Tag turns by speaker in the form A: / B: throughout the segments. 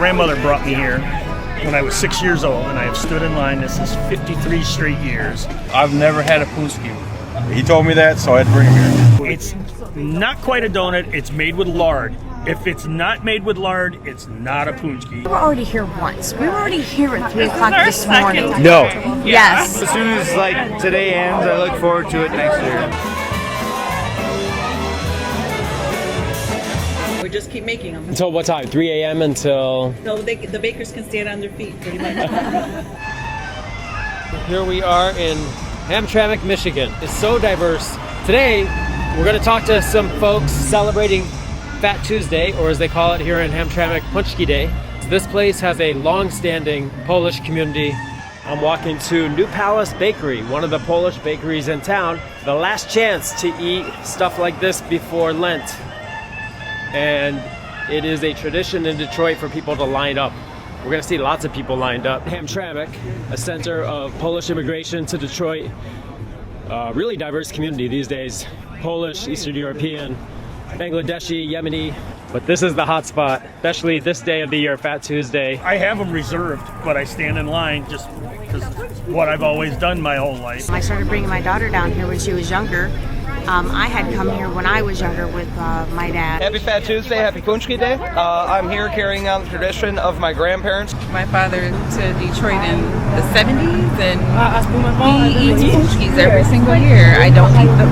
A: grandmother brought me here when I was 6 years old, and I have stood in line. This is 53 straight years.
B: I've never had a pączki. He told me that, so I had to bring him here.
A: It's not quite a donut. It's made with lard. If it's not made with lard, it's not a pączki.
C: We were already here once. We were already here at 3 o'clock this morning.
B: No.
C: Yes.
B: As soon as like today ends, I look forward to it next year.
D: We just keep making them.
E: Until what time? 3 a.m. until...
D: So the bakers can stand on their feet pretty much.
E: Here we are in Hamtramck, Michigan. It's so diverse. Today, we're going to talk to some folks celebrating Fat Tuesday, or as they call it here in Hamtramck, Pączki Day. This place has a long-standing Polish community. I'm walking to New Palace Bakery, one of the Polish bakeries in town. The last chance to eat stuff like this before Lent. And it is a tradition in Detroit for people to line up. We're gonna see lots of people lined up. Hamtramck, a center of Polish immigration to Detroit. Really diverse community these days. Polish, Eastern European, Bangladeshi, Yemeni. But this is the hot spot, especially this day of the year, Fat Tuesday.
A: I have them reserved, but I stand in line just because it's what I've always done my whole life.
C: I started bringing my daughter down here when she was younger. I had come here when I was younger with my dad.
F: Happy Fat Tuesday, happy Pączki Day. I'm here carrying on the tradition of my grandparents.
G: My father to Detroit in the 70s, and he eats pączkis every single year. I don't eat them.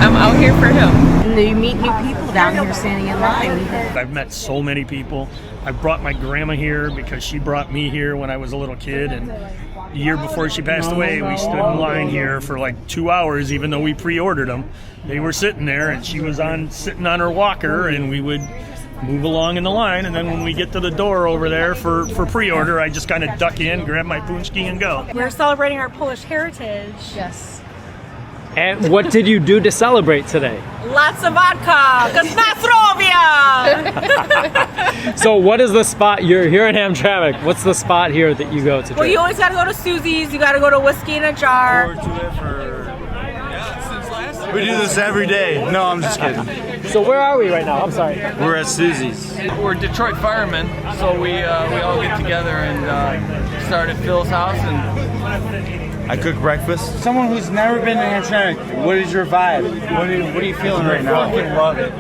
G: I'm out here for him.
C: And you meet new people down here standing in line.
A: I've met so many people. I brought my grandma here because she brought me here when I was a little kid, and the year before she passed away, we stood in line here for like 2 hours, even though we pre-ordered them. They were sitting there, and she was sitting on her walker, and we would move along in the line, and then when we get to the door over there for pre-order, I just kind of duck in, grab my pączki, and go.
H: We're celebrating our Polish heritage.
C: Yes.
E: And what did you do to celebrate today?
D: Lots of vodka, because Nasrovia!
E: So what is the spot? You're here in Hamtramck. What's the spot here that you go to drink?
D: Well, you always got to go to Suzy's. You got to go to Whiskey in a Jar.
B: We do this every day. No, I'm just kidding.
E: So where are we right now? I'm sorry.
B: We're at Suzy's.
F: We're Detroit firemen, so we all get together and start at Phil's house. And
B: I cook breakfast. Someone who's never been to Hamtramck, what is your vibe? What are you feeling right now?
F: I fucking love it.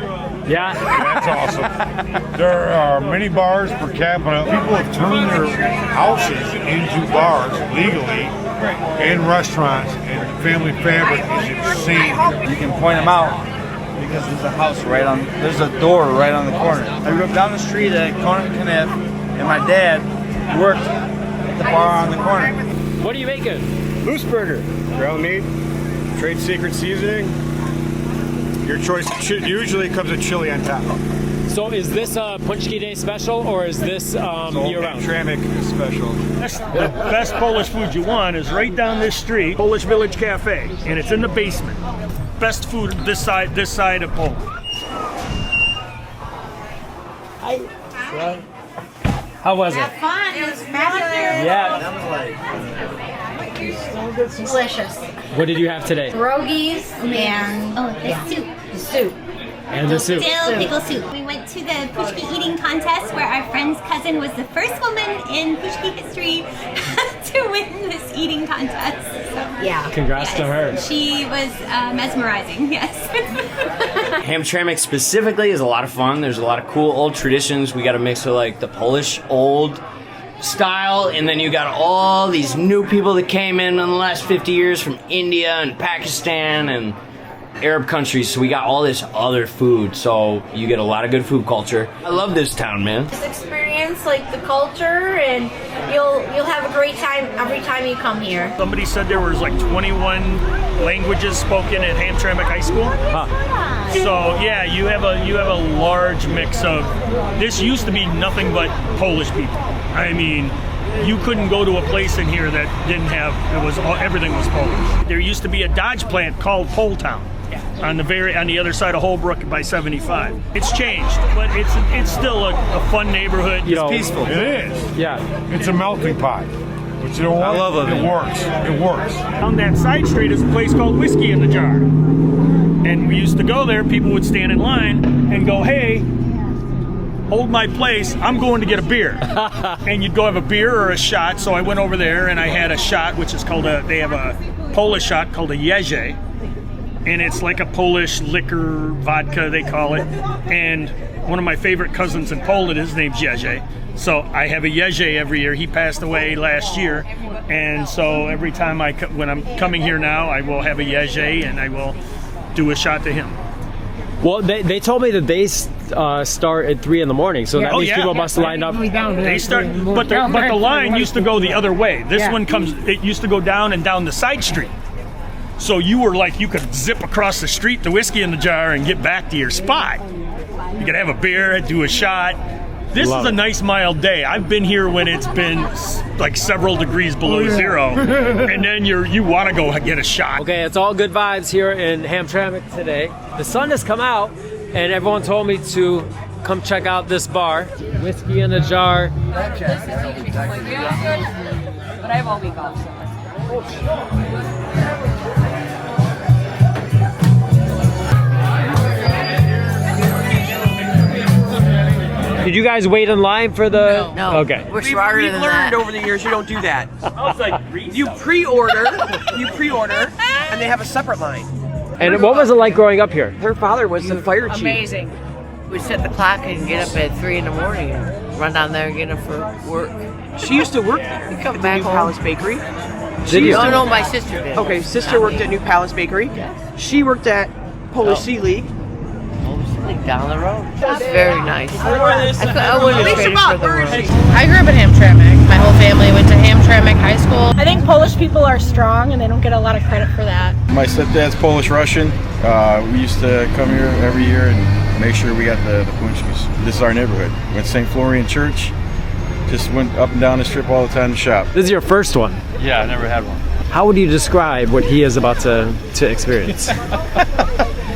E: Yeah?
I: That's awesome. There are many bars per capita. People have turned their houses into bars legally, and restaurants, and family fabric is insane.
B: You can point them out because there's a house there's a door right on the corner. I grew up down the street at Conant and Kniff, and my dad worked at the bar on the corner.
E: What are you making?
I: Moose burger, ground meat, trade secret seasoning. Your choice usually comes with chili on top.
E: So is this a Pączki Day special, or is this year-round?
I: Hamtramck is special.
A: The best Polish food you want is right down this street, Polish Village Cafe, and it's in the basement. Best food this side of Poland.
E: How was it?
C: Fun. It was fabulous.
E: Yeah.
C: Delicious.
E: What did you have today?
C: Pierogies and
J: the soup.
C: the soup.
E: And the soup.
J: Dill pickle soup. We went to the Paczki eating contest where our friend's cousin was the first woman in Paczki history to win this eating contest. So,
C: Yeah.
E: Congrats to her.
J: She was mesmerizing, yes.
K: Hamtramck specifically is a lot of fun. There's a lot of cool old traditions. We got a mix of like the Polish old style, and then you got all these new people that came in the last 50 years from India and Pakistan and Arab countries, so we got all this other food, so you get a lot of good food culture. I love this town, man.
H: Just experience like the culture, and you'll have a great time every time you come here.
A: Somebody said there was like 21 languages spoken at Hamtramck High School. So yeah, you have a large mix of. This used to be nothing but Polish people. I mean, you couldn't go to a place in here that didn't have. Everything was Polish. There used to be a Dodge plant called Pole Town. On the other side of Holbrook by 75. It's changed, but it's still a fun neighborhood.
B: It's peaceful.
I: It is.
E: Yeah.
I: It's a melting pot. But you know what?
B: I love it.
I: It works. It works.
A: On that side street is a place called Whiskey in the Jar. And we used to go there, people would stand in line and go, hey, hold my place, I'm going to get a beer. And you'd go have a beer or a shot. So I went over there and I had a shot, which is called they have a Polish shot called a jeże. And it's like a Polish liquor, vodka, they call it. And one of my favorite cousins in Poland, his name's Jerzy. So I have a Jerzy every year. He passed away last year. And so every time when I'm coming here now, I will have a Jerzy and I will do a shot to him.
E: Well, they told me that they start at 3 in the morning, so that means people must line up.
A: They start, but the line used to go the other way. This one it used to go down and down the side street. So you could zip across the street, the whiskey in the jar, and get back to your spot. You could have a beer, do a shot. This is a nice mild day. I've been here when it's been like several degrees below zero, and then you want to go get a shot.
E: Okay, it's all good vibes here in Hamtramck today. The sun has come out, and everyone told me to come check out this bar. Whiskey in a jar.
D: But I have all week off.
E: Did you guys wait in line for the?
L: No.
E: Okay.
L: We've learned over the years you don't do that. You pre-order, and they have a separate line.
E: And what was it like growing up here?
L: Her father was the fire chief.
D: Amazing.
M: We'd set the clock and get up at 3 in the morning and run down there and get up for work.
L: She used to work there.
M: You come
L: at
M: back
L: the New
M: home.
L: Palace Bakery.
M: No, my sister did.
L: Okay, sister worked at New Palace Bakery. She worked at Polish Sea League.
M: Down the road. It's very nice. I wouldn't trade it for the world.
D: I grew up in Hamtramck. My whole family went to Hamtramck High School. I think Polish people are strong and they don't get a lot of credit for that.
B: My stepdad's Polish-Russian. We used to come here every year and make sure we got the pączkis. This is our neighborhood. Went to St. Florian Church. Just went up and down the strip all the time to shop.
E: This is your first one?
B: Yeah, I never had one.
E: How would you describe what he is about to experience?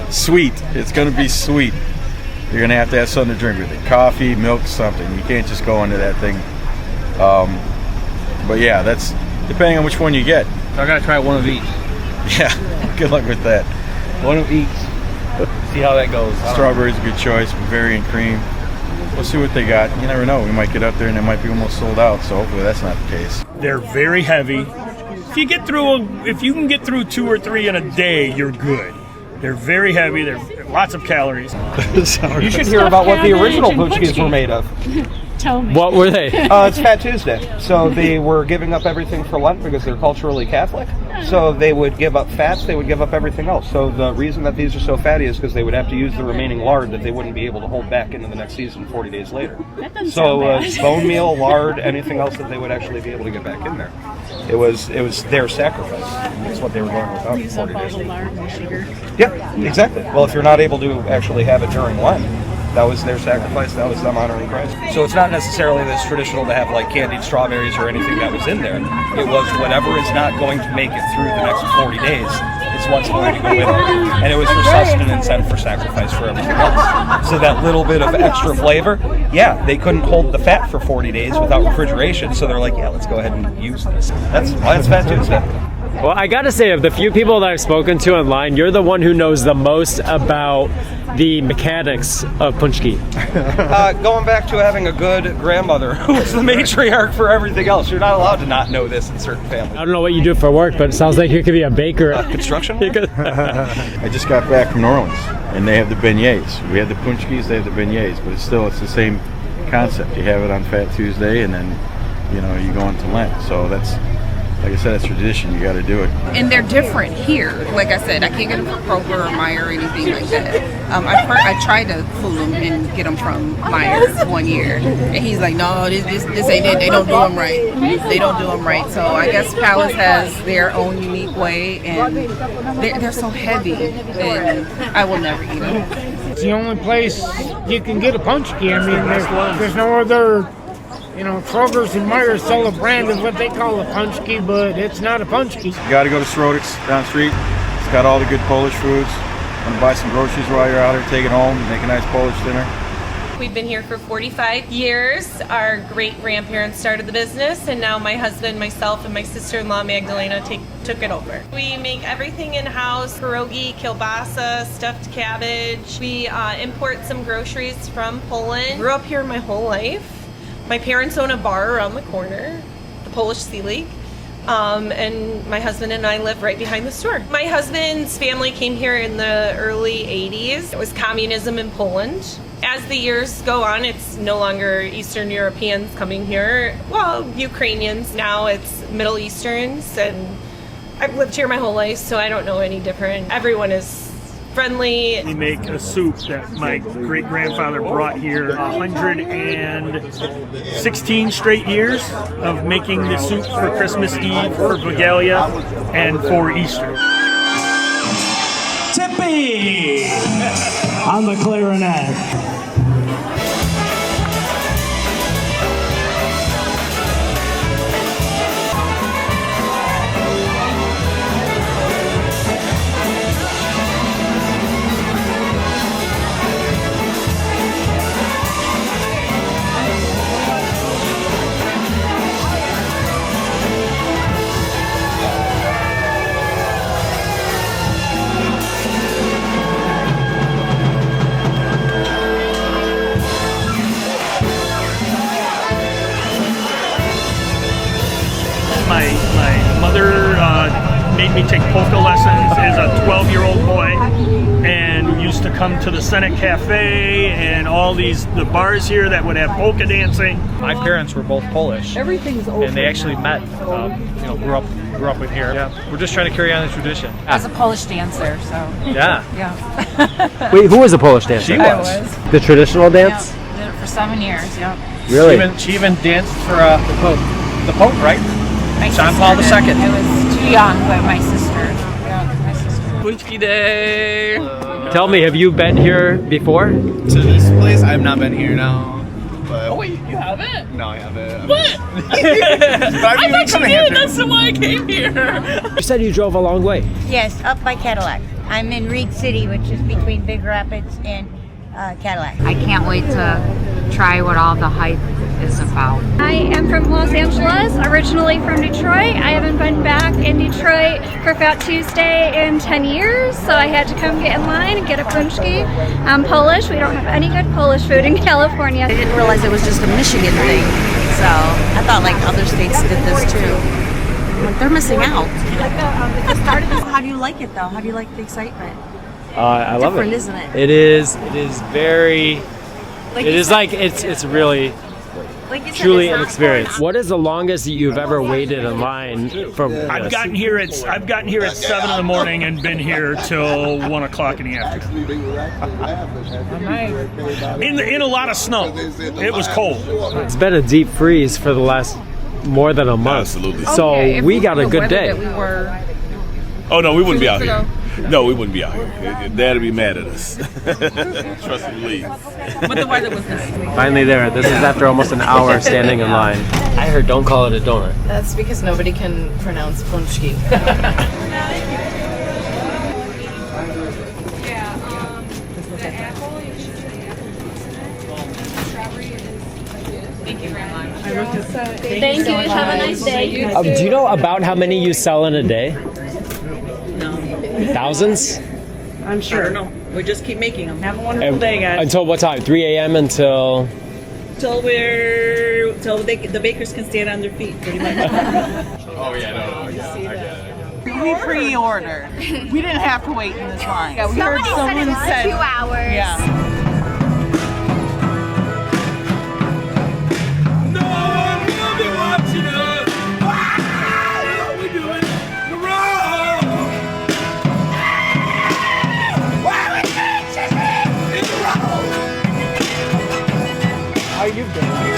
B: Sweet. It's going to be sweet. You're going to have something to drink with it. Coffee, milk, something. You can't just go into that thing. But yeah, that's depending on which one you get.
F: So I got to try one of each.
B: Yeah, good luck with that.
F: One of each. See how that goes.
B: Strawberry's a good choice, Bavarian cream. We'll see what they got. You never know. We might get up there and it might be almost sold out, so hopefully that's not the case.
A: They're very heavy. If you can get through 2 or 3 in a day, you're good. They're very heavy. They're lots of calories.
L: You should hear about what the original pączkis were made of.
D: Tell me.
E: What were they?
L: It's Fat Tuesday. So they were giving up everything for Lent because they're culturally Catholic. So they would give up fats, they would give up everything else. So the reason that these are so fatty is because they would have to use the remaining lard that they wouldn't be able to hold back into the next season 40 days later.
D: That doesn't
L: So
D: sound bad.
L: bone meal, lard, anything else that they would actually be able to get back in there. It was their sacrifice. That's what they were going without
D: Use
L: for
D: up
L: 40
D: all
L: days.
D: the lard and sugar.
L: Yeah, exactly. Well, if you're not able to actually have it during Lent, that was their sacrifice, that was them honoring Christ. So it's not necessarily this traditional to have like candied strawberries or anything that was in there. It was whatever is not going to make it through the next 40 days is what's going to go in it. And it was for sustenance and for sacrifice for everything else. So that little bit of extra flavor, yeah, they couldn't hold the fat for 40 days without refrigeration, so they're like, yeah, let's go ahead and use this. That's why it's Fat Tuesday.
E: Well, I gotta say, of the few people that I've spoken to online, you're the one who knows the most about the mechanics of pączki.
L: Going back to having a good grandmother who was the matriarch for everything else. You're not allowed to not know this in certain families.
E: I don't know what you do for work, but it sounds like you could be a baker.
L: Construction?
B: I just got back from New Orleans, and they have the beignets. We have the pączkis, they have the beignets, but it's the same concept. You have it on Fat Tuesday, and then you go into Lent. So that's, like I said, it's tradition. You got to do it.
G: And they're different here. Like I said, I can't get them from Kroger or Meyer or anything like that. I tried to fool him and get them from Meyer one year, and he's like, "No, this ain't it. They don't do them right. They don't do them right." So I guess Palace has their own unique way, and they're so heavy, and I will never eat them.
N: It's the only place you can get a pączki. I mean, there's no other. Kroger's and Myers sell a brand of what they call a pączki, but it's not a pączki.
B: You got to go to Srodek's down the street. It's got all the good Polish foods. Want to buy some groceries while you're out here, take it home, make a nice Polish dinner.
O: We've been here for 45 years. Our great-grandparents started the business, and now my husband, myself, and my sister-in-law Magdalena took it over. We make everything in-house: pierogi, kielbasa, stuffed cabbage. We import some groceries from Poland. Grew up here my whole life. My parents own a bar around the corner, the Polish Sea League. And my husband and I live right behind the store. My husband's family came here in the early 80s. It was communism in Poland. As the years go on, it's no longer Eastern Europeans coming here. Well, Ukrainians now, it's Middle Easterns, and I've lived here my whole life, so I don't know any different. Everyone is friendly.
A: We make a soup that my great-grandfather brought here 116 straight years of making the soup for Christmas Eve, for Vigilia, and for Easter.
P: Tippy on the clarinet.
A: My mother made me take polka lessons as a 12-year-old boy, and used to come to the Senate Cafe and all the bars here that would have polka dancing.
L: My parents were both Polish.
Q: Everything's open.
L: And they actually met, grew up in here. Yeah. We're just trying to carry on the tradition.
Q: As a Polish dancer, so.
L: Yeah.
Q: Yeah.
E: Wait, who was a Polish dancer?
L: She was.
E: The traditional dance?
Q: Yeah, did it for 7 years, yeah.
E: Really?
L: She even danced for the Pope. The Pope, right?
Q: My
L: John
Q: sister
L: Paul II.
Q: did. I was too young, but my sister. Yeah, my sister.
F: Pączki Day!
E: Tell me, have you been here before?
F: To this place? I've not been here now. But
Q: Oh wait, you haven't?
F: no, I haven't.
Q: What?
F: But
Q: I thought you did, that's why I came here.
E: You said you drove a long way.
R: Yes, up by Cadillac. I'm in Reed City, which is between Big Rapids and Cadillac.
S: I can't wait to try what all the hype is about.
T: I am from Los Angeles, originally from Detroit. I haven't been back in Detroit for Fat Tuesday in 10 years, so I had to come get in line and get a pączki. I'm Polish. We don't have any good Polish food in California.
C: I didn't realize it was just a Michigan thing, so I thought like other states did this too. Like, they're missing out. How do you like it though? How do you like the excitement?
E: I love it.
C: Different, isn't it?
E: It is very.
C: Like
E: it
C: you
E: is
C: said
E: like it's really.
C: Like you said,
E: Truly
C: it's
E: an
C: not
E: experience. What is the longest that you've ever waited in line for this?
A: I've gotten here at 7 in the morning and been here till 1 o'clock in the afternoon. In a lot of snow. It was cold.
E: It's been a deep freeze for the last more than a month. Absolutely. So
Q: Okay, if
E: we got a good day.
Q: that we were
U: Oh no, we wouldn't be out
Q: 2
U: here.
Q: weeks
U: No, we wouldn't be out here. Dad'd be mad at us. Trust me, please.
Q: But the weather was nice.
E: Finally there. This is after almost an hour standing in line. I heard don't call it a donut.
Q: That's because nobody can pronounce pączki.
T: Thank you. Have a nice day.
E: Do you know about how many you sell in a day?
Q: No.
E: Thousands?
Q: I'm sure. I don't know. We just keep making them. Have a wonderful day, guys.
E: Until what time? 3 a.m. until...
Q: Till the bakers can stand on their feet, pretty much.
U: Oh yeah, no, I get it.
Q: We pre-ordered. We didn't have to wait in this line. Yeah, we
R: Somebody
Q: heard someone
R: said it was
Q: said
R: 2 hours.
Q: Yeah.
E: How you doing?